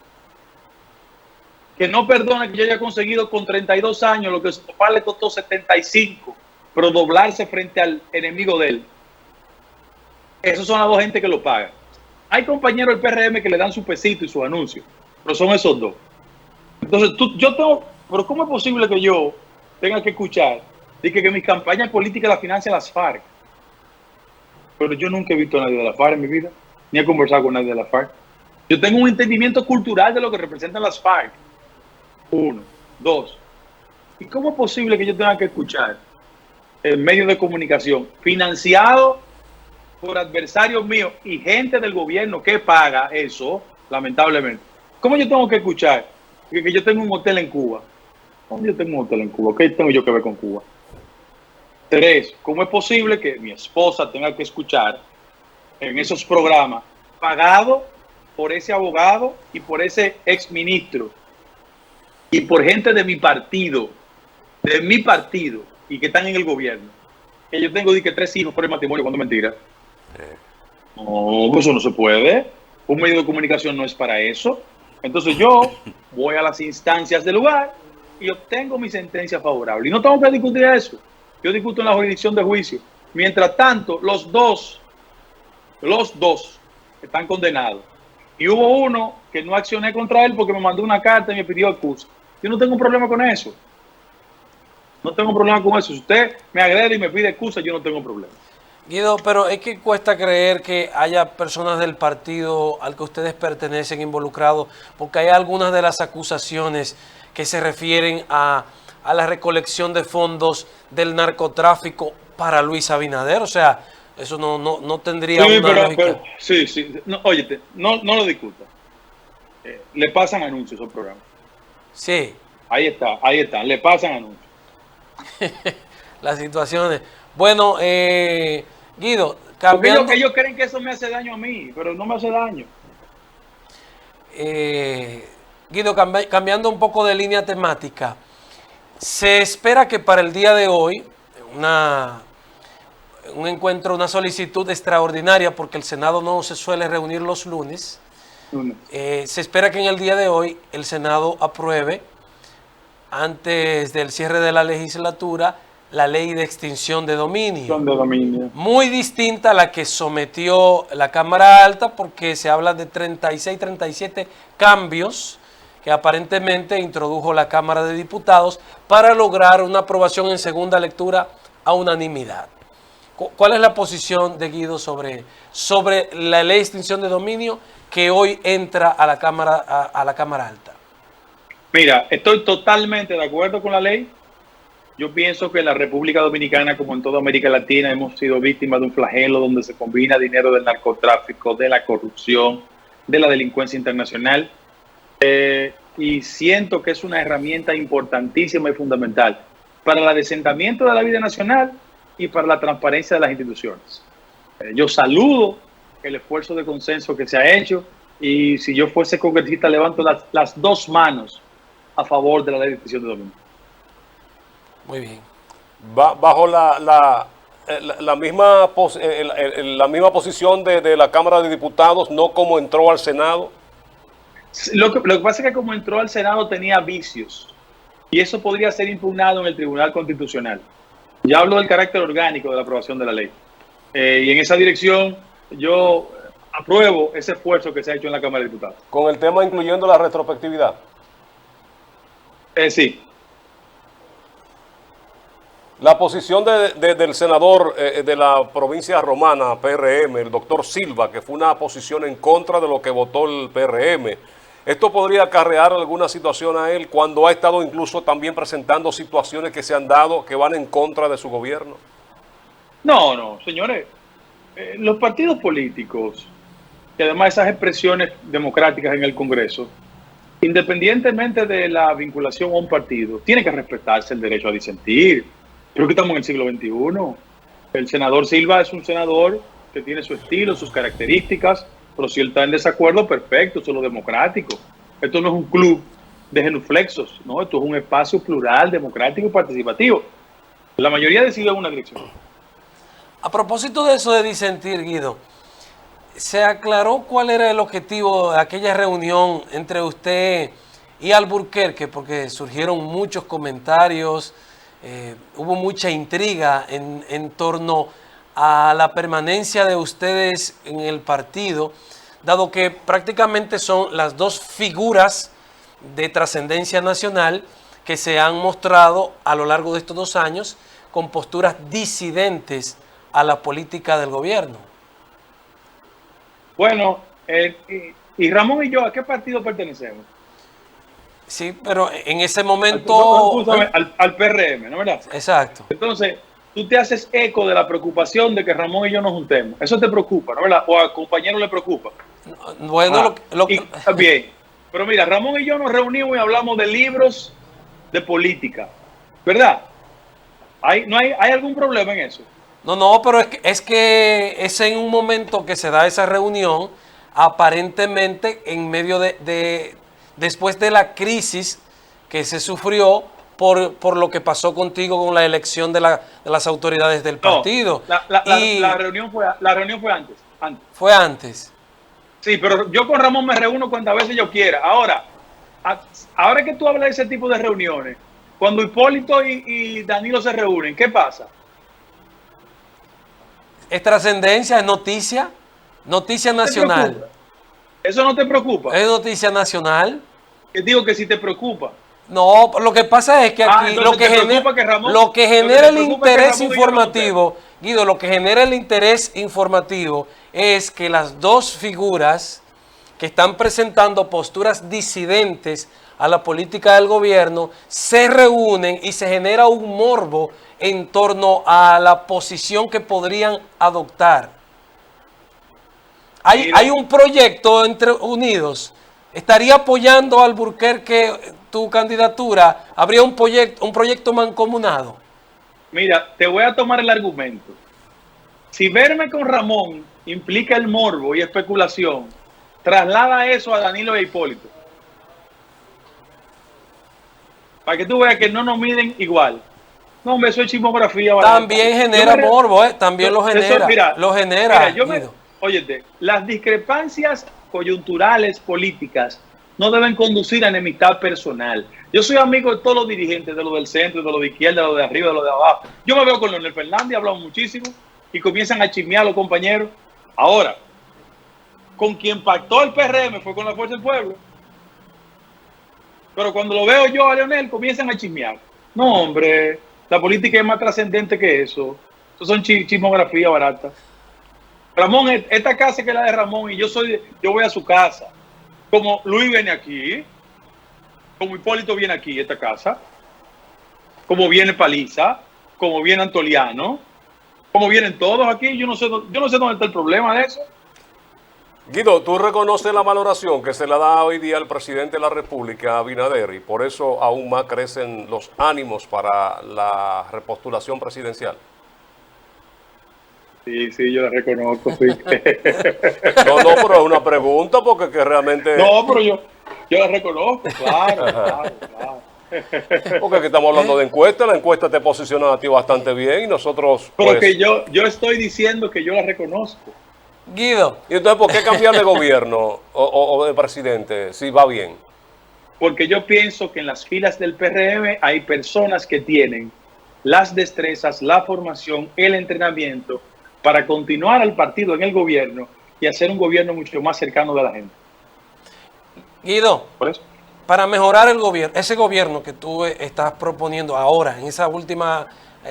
que no perdona que yo haya conseguido con 32 años lo que su papá le costó 75, pero doblarse frente al enemigo de él. Esas son las 2 gente que lo pagan. Hay compañeros del PRM que le dan su pesito y sus anuncios, pero son esos 2. Entonces, pero ¿cómo es posible que yo tenga que escuchar de que mis campañas políticas las financian las FARC? Pero yo nunca he visto a nadie de la FARC en mi vida, ni he conversado con nadie de la FARC. Yo tengo un entendimiento cultural de lo que representan las FARC. 1, 2. ¿Y cómo es posible que yo tenga que escuchar en medios de comunicación financiado por adversarios míos y gente del gobierno que paga eso, lamentablemente? ¿Cómo yo tengo que escuchar que yo tengo un hotel en Cuba? ¿Cómo yo tengo un hotel en Cuba? ¿Qué tengo yo que ver con Cuba? 3, ¿cómo es posible que mi esposa tenga que escuchar en esos programas pagado por ese abogado y por ese exministro y por gente de mi partido, y que están en el gobierno, que yo tengo 3 hijos por el matrimonio, cuando es mentira? No, eso no se puede. Un medio de comunicación no es para eso. Entonces yo voy a las instancias del lugar y obtengo mi sentencia favorable. Y no tengo que discutir eso. Yo discuto en la jurisdicción de juicio. Mientras tanto, los dos están condenados. Y hubo uno que no accioné contra él porque me mandó una carta y me pidió excusa. Yo no tengo un problema con eso. No tengo problema con eso. Si usted me agrede y me pide excusa, yo no tengo problema. Guido, pero es que cuesta creer que haya personas del partido al que ustedes pertenecen involucrados, porque hay algunas de las acusaciones que se refieren a la recolección de fondos del narcotráfico para Luis Abinader. O sea, eso no tendría una lógica. Sí. No, óyete, no lo discuta. Le pasan anuncios al programa. Sí. Ahí está. Le pasan anuncios. Las situaciones. Bueno, Guido, cambiando... Porque ellos creen que eso me hace daño a mí, pero no me hace daño. Guido, cambiando un poco de línea temática, se espera que para el día de hoy, un encuentro, una solicitud extraordinaria, porque el Senado no se suele reunir los lunes, se espera que en el día de hoy el Senado apruebe, antes del cierre de la legislatura, la ley de extinción de dominio. Muy distinta a la que sometió la Cámara Alta, porque se habla de 36, 37 cambios que aparentemente introdujo la Cámara de Diputados para lograr una aprobación en segunda lectura a unanimidad. ¿Cuál es la posición de Guido sobre la ley de extinción de dominio que hoy entra a la Cámara Alta? Mira, estoy totalmente de acuerdo con la ley. Yo pienso que en la República Dominicana, como en toda América Latina, hemos sido víctimas de un flagelo donde se combina dinero del narcotráfico, de la corrupción, de la delincuencia internacional. Y siento que es una herramienta importantísima y fundamental para el adesentamiento de la vida nacional y para la transparencia de las instituciones. Yo saludo el esfuerzo de consenso que se ha hecho y si yo fuese congresista levanto las dos manos a favor de la ley de extinción de dominio. Muy bien. Bajo la misma posición de la Cámara de Diputados, no como entró al Senado. Lo que pasa es que como entró al Senado tenía vicios y eso podría ser impugnado en el Tribunal Constitucional. Ya hablo del carácter orgánico de la aprobación de la ley. Y en esa dirección yo apruebo ese esfuerzo que se ha hecho en la Cámara de Diputados. Con el tema incluyendo la retrospectividad. Sí. La posición del senador de la provincia romana, PRM, el doctor Silva, que fue una posición en contra de lo que votó el PRM. ¿Esto podría acarrear alguna situación a él cuando ha estado incluso también presentando situaciones que se han dado que van en contra de su gobierno? No, señores. Los partidos políticos, y además esas expresiones democráticas en el Congreso, independientemente de la vinculación a un partido, tiene que respetarse el derecho a disentir. Creo que estamos en el siglo XXI. El senador Silva es un senador que tiene su estilo, sus características, pero si él está en desacuerdo, perfecto, eso es lo democrático. Esto no es un club de genuflexos, ¿no? Esto es un espacio plural, democrático y participativo. La mayoría decide en una dirección. A propósito de eso de disentir, Guido, ¿se aclaró cuál era el objetivo de aquella reunión entre usted y Alburquerque? Porque surgieron muchos comentarios, hubo mucha intriga en torno a la permanencia de ustedes en el partido, dado que prácticamente son las dos figuras de trascendencia nacional que se han mostrado a lo largo de estos 2 años con posturas disidentes a la política del gobierno. Bueno, y Ramón y yo, ¿a qué partido pertenecemos? Sí, pero en ese momento... Al PRM, ¿no es verdad? Exacto. Entonces, tú te haces eco de la preocupación de que Ramón y yo nos juntemos. Eso te preocupa, ¿no es verdad? O al compañero le preocupa. Bueno, bien. Pero mira, Ramón y yo nos reunimos y hablamos de libros de política, ¿verdad? ¿Hay algún problema en eso? No, pero es que es en un momento que se da esa reunión, aparentemente en medio después de la crisis que se sufrió por lo que pasó contigo con la elección de las autoridades del partido. La reunión fue antes. Fue antes. Sí, pero yo con Ramón me reúno cuantas veces yo quiera. Ahora que tú hablas de ese tipo de reuniones, cuando Hipólito y Danilo se reúnen, ¿qué pasa? Es trascendencia, es noticia, noticia ¿No te nacional. preocupa? ¿Eso no te preocupa? Es noticia nacional. Que digo que si te preocupa. No, lo que pasa es que aquí Entonces lo que genera el interés Ramón informativo, Guido, lo que genera el interés informativo es que las dos figuras que están presentando posturas disidentes a la política del gobierno se reúnen y se genera un morbo en torno a la posición que podrían adoptar. Hay un proyecto entre unidos. ¿Estaría apoyando a Alburquerque tu candidatura? ¿Habría un proyecto mancomunado? Mira, te voy a tomar el argumento. Si verme con Ramón implica el morbo y especulación, traslada eso a Danilo e Hipólito. Para que tú veas que no nos miden igual. No, hombre, eso es chismografía. También genera morbo, también lo genera. Mira, óyete, las discrepancias coyunturales políticas no deben conducir a enemistad personal. Yo soy amigo de todos los dirigentes, de los del centro, de los de izquierda, de los de arriba, de los de abajo. Yo me veo con Leonel Fernández, hablamos muchísimo y comienzan a chismear los compañeros. Ahora, con quien pactó el PRM fue con la Fuerza del Pueblo. Pero cuando lo veo yo a Leonel, comienzan a chismear. No, hombre, la política es más trascendente que eso. Eso son chismografía barata. Ramón, esta casa que es la de Ramón y yo voy a su casa. Como Luis viene aquí, como Hipólito viene aquí a esta casa, como viene Paliza, como viene Antoliano, como vienen todos aquí, yo no sé dónde está el problema de eso. Guido, ¿tú reconoces la valoración que se le da hoy día al presidente de la República, Abinader, y por eso aún más crecen los ánimos para la repostulación presidencial? Sí, yo la reconozco, sí. No, pero es una pregunta porque que realmente... No, pero yo la reconozco, claro. Porque aquí estamos hablando de encuestas, la encuesta te posiciona a ti bastante bien y nosotros... Pero pues, que yo estoy diciendo que yo la reconozco. Guido. ¿Y entonces por qué cambiar de gobierno o de presidente si va bien? Porque yo pienso que en las filas del PRM hay personas que tienen las destrezas, la formación, el entrenamiento para continuar al partido en el gobierno y hacer un gobierno mucho más cercano de la gente. Guido, Por eso. para mejorar el gobierno, ese gobierno que tú estás proponiendo ahora, en esa última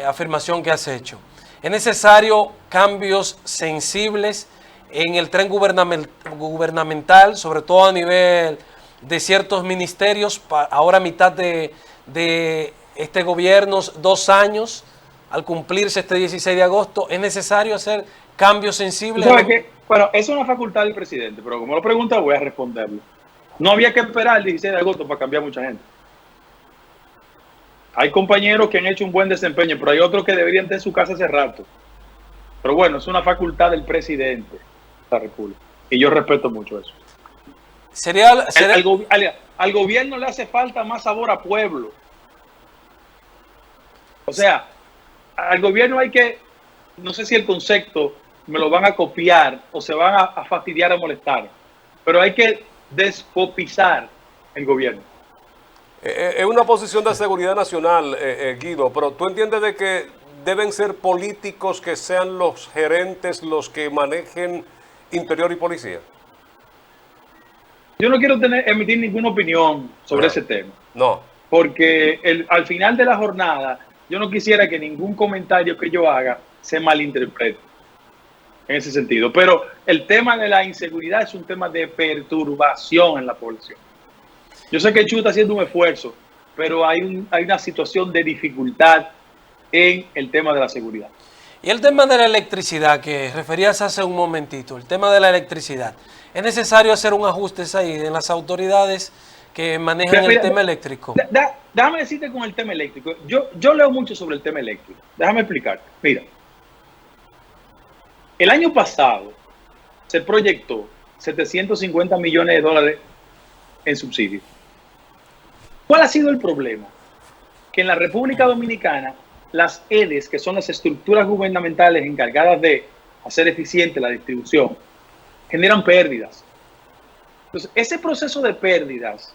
afirmación que has hecho, es necesario cambios sensibles en el tren gubernamental, sobre todo a nivel de ciertos ministerios, ahora a mitad de este gobierno, 2 años, al cumplirse este 16 de agosto, es necesario hacer cambios sensibles. ¿Sabes qué? Bueno, eso es una facultad del presidente, pero como lo pregunta voy a responderlo. No había que esperar el 16 de agosto para cambiar mucha gente. Hay compañeros que han hecho un buen desempeño, pero hay otros que deberían estar en su casa hace rato. Pero bueno, es una facultad del presidente de la República. Y yo respeto mucho eso. Al gobierno le hace falta más sabor a pueblo. O sea, al gobierno hay que, no sé si el concepto me lo van a copiar o se van a fastidiar, a molestar, pero hay que despopizar el gobierno. Es una posición de seguridad nacional, Guido, pero ¿tú entiendes de que deben ser políticos que sean los gerentes los que manejen interior y policía? Yo no quiero emitir ninguna opinión sobre ese tema. No. Porque al final de la jornada, yo no quisiera que ningún comentario que yo haga se malinterprete en ese sentido. Pero el tema de la inseguridad es un tema de perturbación en la población. Yo sé que Chu está haciendo un esfuerzo, pero hay una situación de dificultad en el tema de la seguridad. Y el tema de la electricidad, que referías hace un momentito, el tema de la electricidad. ¿Es necesario hacer un ajuste ahí en las autoridades que manejan el tema eléctrico? Déjame decirte con el tema eléctrico. Yo leo mucho sobre el tema eléctrico. Déjame explicarte. Mira, el año pasado se proyectó 750 millones de dólares en subsidios. ¿Cuál ha sido el problema? Que en la República Dominicana las EDES, que son las estructuras gubernamentales encargadas de hacer eficiente la distribución, generan pérdidas. Entonces, ese proceso de pérdidas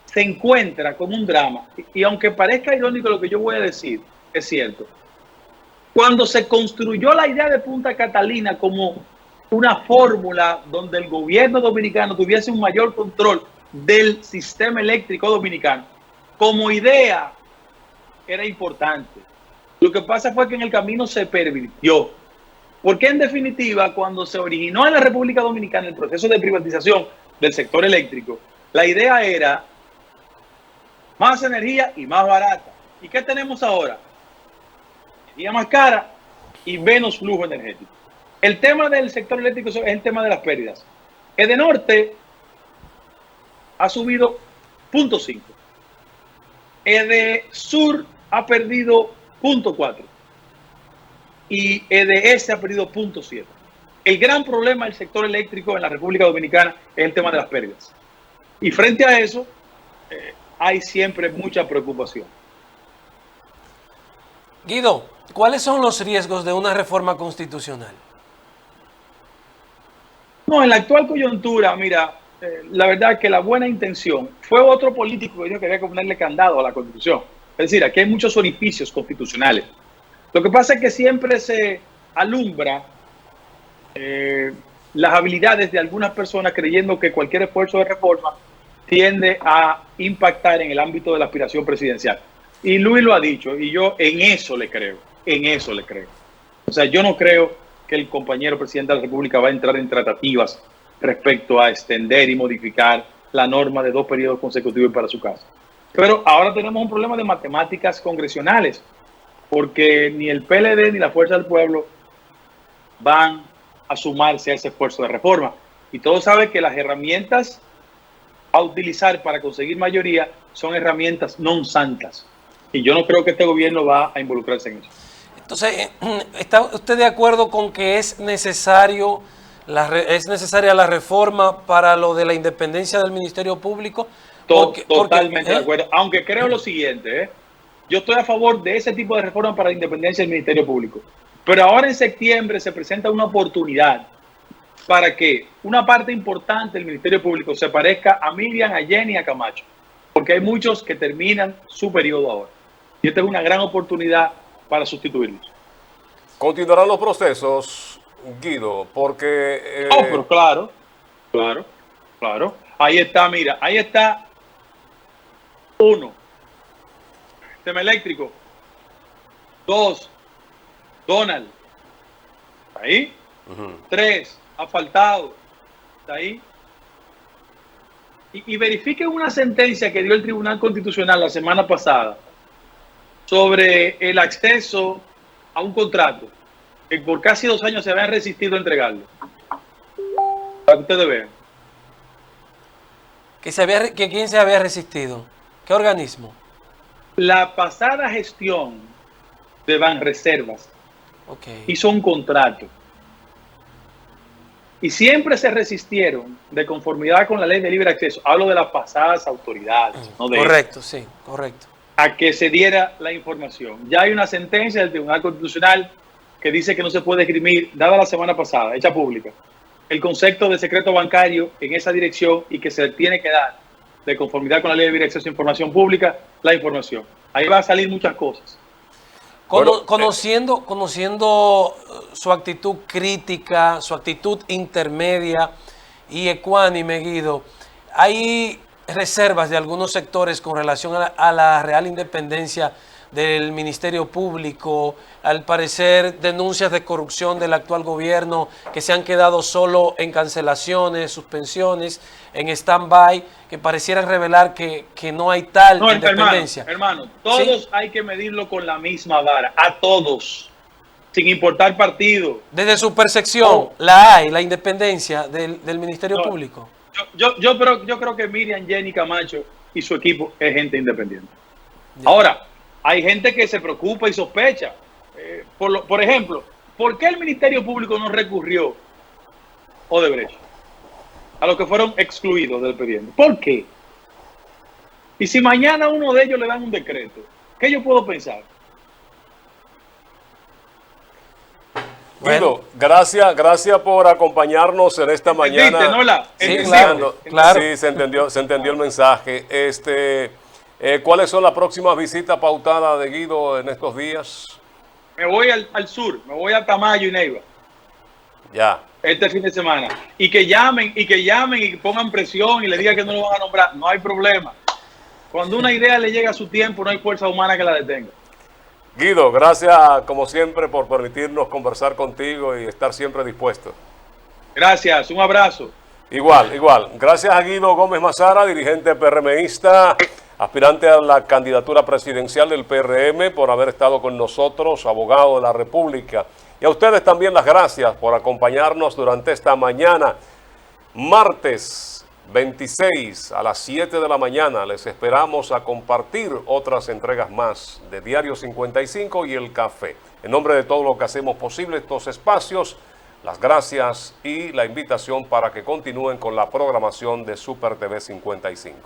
se encuentra como un drama. Y aunque parezca irónico lo que yo voy a decir, es cierto. Cuando se construyó la idea de Punta Catalina como una fórmula donde el gobierno dominicano tuviese un mayor control del sistema eléctrico dominicano, como idea era importante. Lo que pasa fue que en el camino se pervirtió. Porque en definitiva, cuando se originó en la República Dominicana el proceso de privatización del sector eléctrico, la idea era más energía y más barata. ¿Y qué tenemos ahora? Energía más cara y menos flujo energético. El tema del sector eléctrico es el tema de las pérdidas. Edenorte ha subido 0.5. Edesur ha perdido 0.4. Y EDS ha perdido 0.7. El gran problema del sector eléctrico en la República Dominicana es el tema de las pérdidas. Y frente a eso, hay siempre mucha preocupación. Guido, ¿cuáles son los riesgos de una reforma constitucional? No, en la actual coyuntura, mira, la verdad es que la buena intención fue otro político que dijo que había que ponerle candado a la Constitución. Es decir, aquí hay muchos orificios constitucionales. Lo que pasa es que siempre se alumbra las habilidades de algunas personas creyendo que cualquier esfuerzo de reforma tiende a impactar en el ámbito de la aspiración presidencial. Y Luis lo ha dicho, y yo en eso le creo, O sea, yo no creo que el compañero presidente de la República va a entrar en tratativas respecto a extender y modificar la norma de 2 periodos consecutivos para su caso. Pero ahora tenemos un problema de matemáticas congresionales, porque ni el PLD ni la Fuerza del Pueblo van a sumarse a ese esfuerzo de reforma. Y todos saben que las herramientas a utilizar para conseguir mayoría son herramientas non santas. Y yo no creo que este gobierno va a involucrarse en eso. Entonces, ¿está usted de acuerdo con que es necesaria la reforma para lo de la independencia del Ministerio Público? Totalmente de acuerdo. Aunque creo lo siguiente, yo estoy a favor de ese tipo de reforma para la independencia del Ministerio Público. Pero ahora en septiembre se presenta una oportunidad para que una parte importante del Ministerio Público se parezca a Miriam, a Jenny, a Camacho. Porque hay muchos que terminan su periodo ahora. Y esta es una gran oportunidad para sustituirlos. Continuarán los procesos, Guido, porque... pero claro. Ahí está, mira, ahí está 1, tema eléctrico. 2, Donald. ¿Está ahí? 3, asfaltado. ¿Está ahí? Y verifiquen una sentencia que dio el Tribunal Constitucional la semana pasada sobre el acceso a un contrato que por casi 2 años se habían resistido a entregarlo. Para que ustedes vean. ¿Que quién se había resistido? ¿Qué organismo? La pasada gestión de Banreservas hizo un contrato y siempre se resistieron de conformidad con la ley de libre acceso. Hablo de las pasadas autoridades. No de correcto, sí, correcto. A que se diera la información. Ya hay una sentencia del Tribunal Constitucional que dice que no se puede esgrimir, dada la semana pasada, hecha pública, el concepto de secreto bancario en esa dirección y que se tiene que dar de conformidad con la ley de libre acceso a información pública, la información. Ahí va a salir muchas cosas. Conociendo su actitud crítica, su actitud intermedia y ecuánime, Guido, hay reservas de algunos sectores con relación a la real independencia del Ministerio Público, al parecer denuncias de corrupción del actual gobierno que se han quedado solo en cancelaciones, suspensiones, en stand-by, que parecieran revelar que no hay tal independencia. Hermano, todos ¿sí? Hay que medirlo con la misma vara, a todos, sin importar partido. Desde su percepción, la independencia del Ministerio Público. Yo creo que Miriam, Jenny, Camacho y su equipo es gente independiente. Ahora, hay gente que se preocupa y sospecha. Por ejemplo, ¿por qué el Ministerio Público no recurrió Odebrecht a los que fueron excluidos del expediente? ¿Por qué? Y si mañana a uno de ellos le dan un decreto, ¿qué yo puedo pensar? Guido, gracias por acompañarnos en esta mañana. ¿No? Sí, claro. Sí, se entendió el mensaje. ¿Cuáles son las próximas visitas pautadas de Guido en estos días? Me voy al sur, me voy a Tamayo y Neiva. Ya. Este fin de semana. Y que llamen y pongan presión y le digan que no lo van a nombrar. No hay problema. Cuando una idea le llega a su tiempo, no hay fuerza humana que la detenga. Guido, gracias como siempre por permitirnos conversar contigo y estar siempre dispuesto. Gracias, un abrazo. Igual. Gracias a Guido Gómez Mazara, dirigente PRMista, aspirante a la candidatura presidencial del PRM, por haber estado con nosotros, abogado de la República. Y a ustedes también las gracias por acompañarnos durante esta mañana, martes 26 a las 7 de la mañana. Les esperamos a compartir otras entregas más de Diario 55 y El Café. En nombre de todo lo que hacemos posible estos espacios, las gracias y la invitación para que continúen con la programación de Super TV 55.